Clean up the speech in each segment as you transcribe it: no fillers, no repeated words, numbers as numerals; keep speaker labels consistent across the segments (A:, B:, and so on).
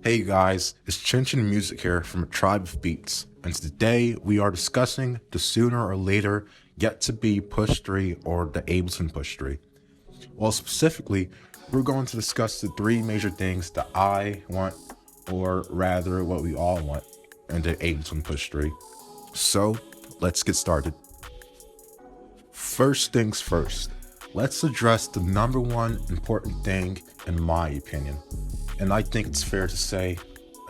A: Hey guys, it's Chinchin Music here from atribeofbeats, and today we are discussing the sooner or later yet to be Push 3 or the Ableton Push 3. Well, specifically, we're going to discuss the three major things that I want, or rather what we all want, in the Ableton Push 3. So, let's get started. First things first, let's address the number one important thing in my opinion. And I think it's fair to say,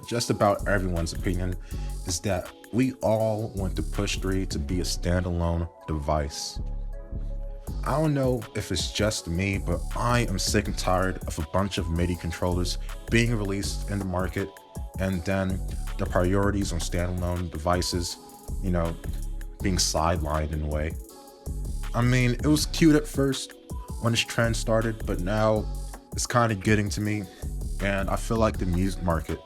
A: just about everyone's opinion, is that we all want the Push 3 to be a standalone device. I don't know if it's just me, but I am sick and tired of a bunch of MIDI controllers being released in the market, and then the priorities on standalone devices, being sidelined in a way. I mean, it was cute at first when this trend started, but now it's kind of getting to me. And I feel like the music market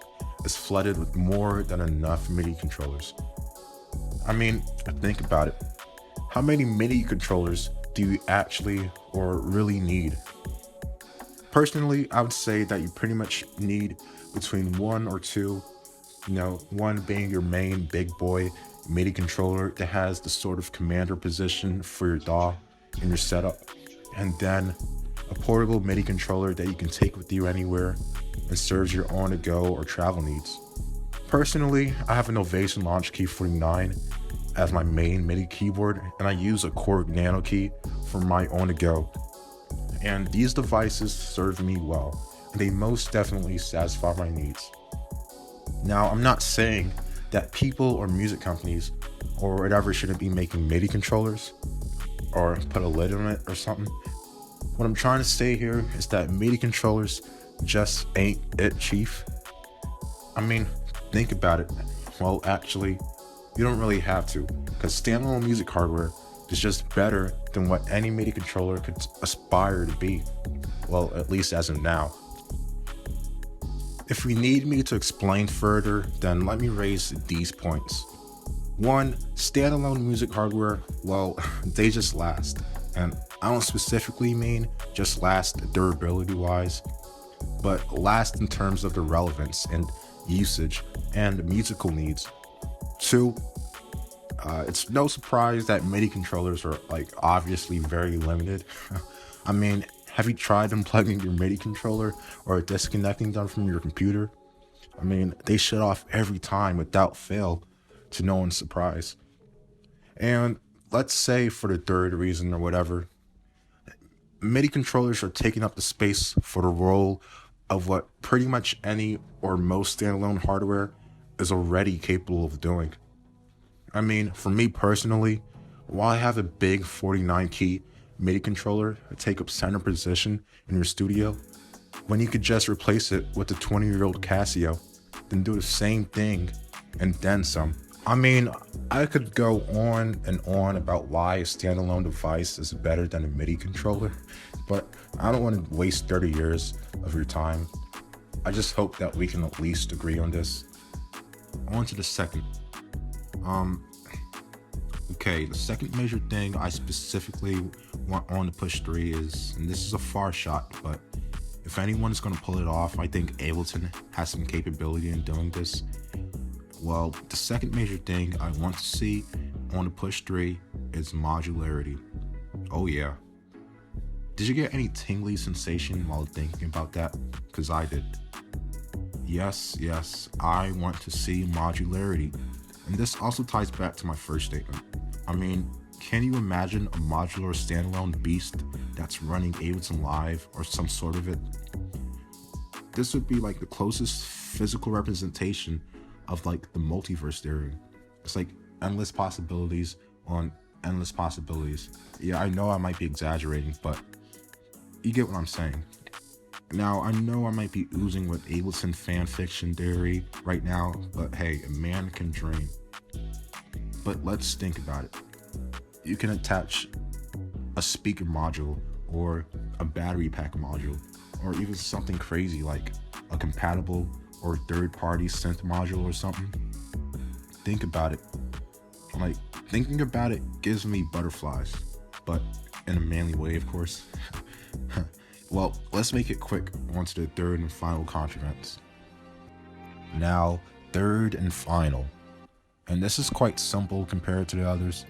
A: is flooded with more than enough MIDI controllers. I mean, think about it. How many MIDI controllers do you actually or really need? Personally, I would say that you pretty much need between one or two, one being your main big boy MIDI controller that has the sort of commander position for your DAW in your setup, and then a portable MIDI controller that you can take with you anywhere and serves your on-the-go or travel needs. Personally, I have an Ovation Launch Key 49 as my main MIDI keyboard, and I use a Korg Nano Key for my on-the-go. And these devices serve me well, and they most definitely satisfy my needs. Now, I'm not saying that people or music companies or whatever shouldn't be making MIDI controllers or put a lid on it or something. What I'm trying to say here is that MIDI controllers just ain't it, chief. I mean, think about it. Well, actually, you don't really have to, because standalone music hardware is just better than what any MIDI controller could aspire to be. Well, at least as of now. If you need me to explain further, then let me raise these points. One, standalone music hardware, well, they just last. And I don't specifically mean just last durability-wise, but last in terms of the relevance and usage and musical needs. Two, it's no surprise that MIDI controllers are obviously very limited. I mean, have you tried unplugging your MIDI controller or disconnecting them from your computer? I mean, they shut off every time without fail, to no one's surprise. And let's say for the third reason or whatever, MIDI controllers are taking up the space for the role of what pretty much any or most standalone hardware is already capable of doing. I mean, for me personally, why have a big 49 key MIDI controller take up center position in your studio when you could just replace it with a 20-year-old Casio, then do the same thing and then some? I mean, I could go on and on about why a standalone device is better than a MIDI controller, but I don't want to waste 30 years of your time. I just hope that we can at least agree on this. On to the second. The second major thing I specifically want on the Push 3 is, and this is a far shot, but if anyone's going to pull it off, I think Ableton has some capability in doing this. Well, the second major thing I want to see on the Push 3 is modularity. Oh yeah. Did you get any tingly sensation while thinking about that? Because I did. Yes, I want to see modularity. And this also ties back to my first statement. I mean, can you imagine a modular standalone beast that's running Ableton Live or some sort of it? This would be like the closest physical representation of the multiverse theory. It's like endless possibilities on endless possibilities. Yeah, I know I might be exaggerating, but you get what I'm saying. Now, I know I might be oozing with Ableton fan fiction theory right now, but hey, a man can dream. But let's think about it. You can attach a speaker module or a battery pack module, or even something crazy like a compatible or third-party synth module or something. Think about it. Thinking about it gives me butterflies, but in a manly way, of course. Well, let's make it quick onto the third and final contrivance. Now, third and final, and this is quite simple compared to the others,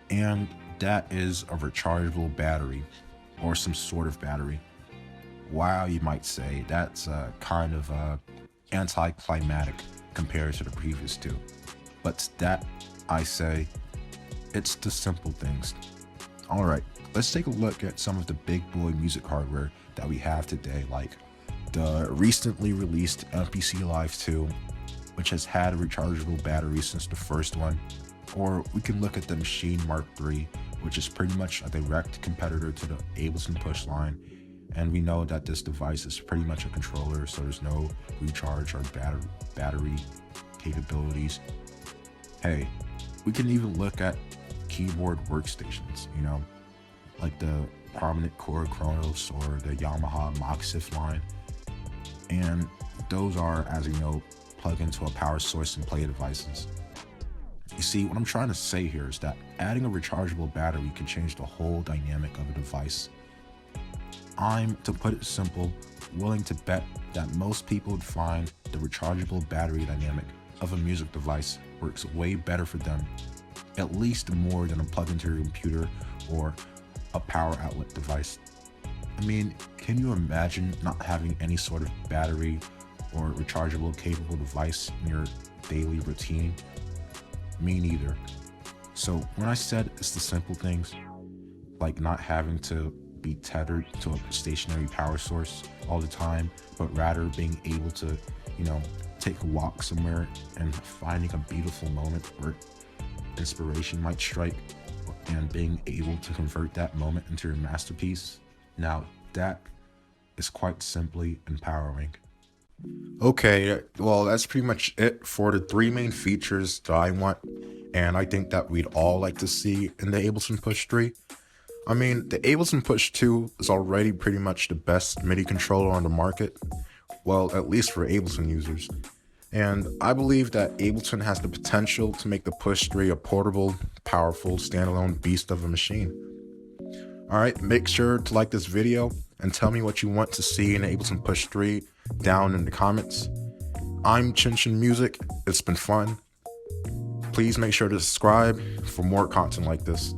A: and that is a rechargeable battery, or some sort of battery. Wow, you might say, that's kind of anticlimactic compared to the previous two. But to that, I say, it's the simple things. Alright, let's take a look at some of the big boy music hardware that we have today, like the recently released MPC Live 2, which has had a rechargeable battery since the first one. Or we can look at the Machine Mark III, which is pretty much a direct competitor to the Ableton Push line. And we know that this device is pretty much a controller, so there's no recharge or battery capabilities. Hey, we can even look at keyboard workstations, like the prominent Core Chronos or the Yamaha Moxif line. And those are, as you know, plug into a power source and play devices. You see, what I'm trying to say here is that adding a rechargeable battery can change the whole dynamic of a device. I'm, to put it simple, willing to bet that most people would find the rechargeable battery dynamic of a music device works way better for them, at least more than a plug into your computer or a power outlet device. I mean, can you imagine not having any sort of battery or rechargeable capable device in your daily routine? Me neither. So when I said it's the simple things, like not having to be tethered to a stationary power source all the time, but rather being able to, take a walk somewhere and finding a beautiful moment where inspiration might strike and being able to convert that moment into your masterpiece. Now that is quite simply empowering. Okay, well, that's pretty much it for the three main features that I want, and I think that we'd all like to see in the Ableton Push 3. I mean, the Ableton Push 2 is already pretty much the best MIDI controller on the market, well, at least for Ableton users. And I believe that Ableton has the potential to make the Push 3 a portable, powerful, standalone beast of a machine. Alright, make sure to like this video and tell me what you want to see in Ableton Push 3 down in the comments. I'm Chin Chin Music. It's been fun. Please make sure to subscribe for more content like this.